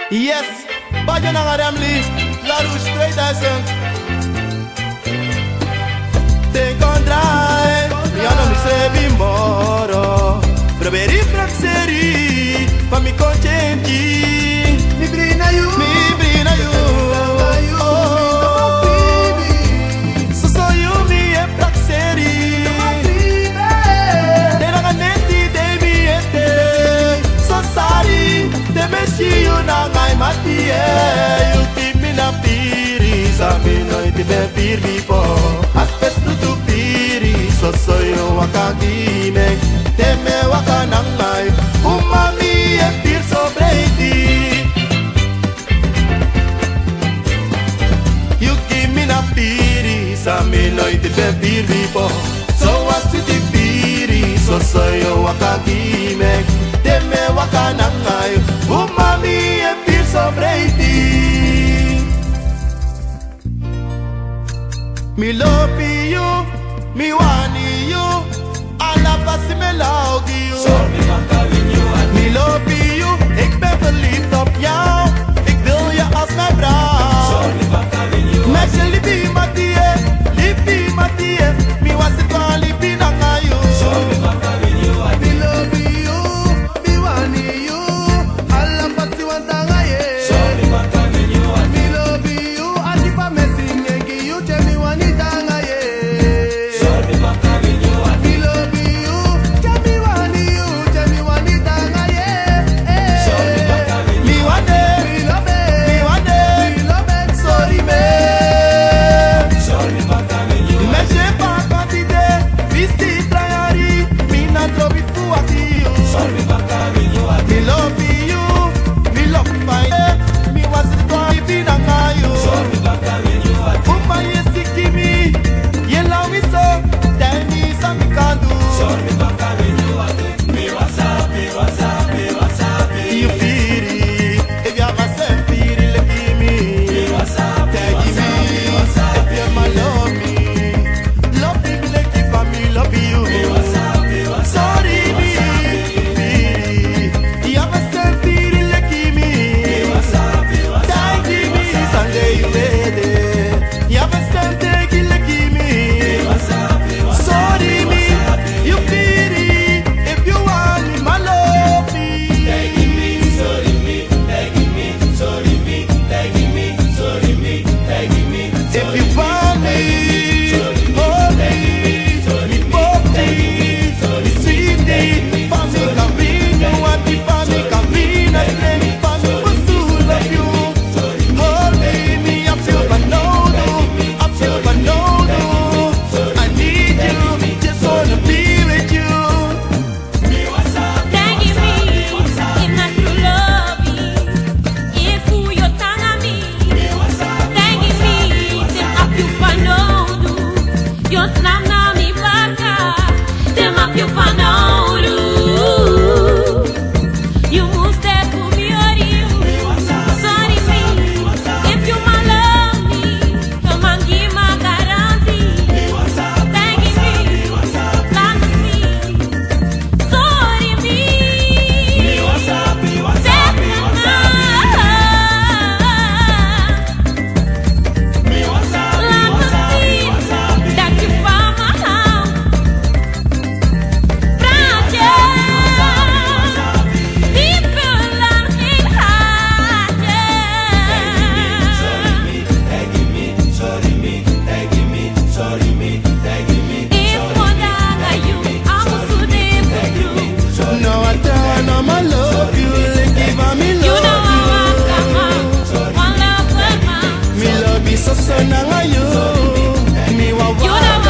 Yes, bagyo ng Aramli, La Rouge 2000. Te encontrai, io non mi servi moro. Proveri praxeri, pa mi contenti. Mi brina you, oh. So you mi e praxeri. Te ranganetti de mi e te. So sari, te messi you na ngai mati e. You keep me na piri, sa mi noi ti ben pir befo. Aspes tu piri, so you wakagime. Te me wakanangai, umami e pir sobreiti. You give me na piri, sa mi noi ti ben pir befo. So wasi ti piri, so you wakagime. Te me wakanangai, umami e pir sobreiti. Mi Lobi Yu, mi Wani Yu, alla passie me laugi you. Mi Lobi Yu, ik ben verliefd op jou. Ik wil je als mijn vrouw. Meisje liefie Mathieu, mi was het van liefie na ngayu. mi Lobi Yu, mi Wani Yu, alla passie want angaye. Mi Lobi Yu, adipa messing yengi you, che mi wani tangaye. Mi Lobi Yu, che mi wani tangaye. Mi wane, sorry me. Me j'ai pas quantité, visti trayari, mi na trovi fuati you. Mi Lobi Yu, mi love fine, mi was it for liefie na ngayu. Uma yesi kimi, ye love me so, tell me something can do. You feel it, if you have a self feel it, give me. Tell me, if you my love me, love me like if I me love you. Sorry me, you have a self feel it, give me. Tell me, Sunday you ready, you have a self take it, give me. Sorry me, you feel it, if you want me, my love me. If you want me, hold me, hold me, sweetie, for me camino, and for me camino, for me pursue love you. Hold me, I'm still Banolo, I need you, just wanna be with you. So na ngayon, mi wawa.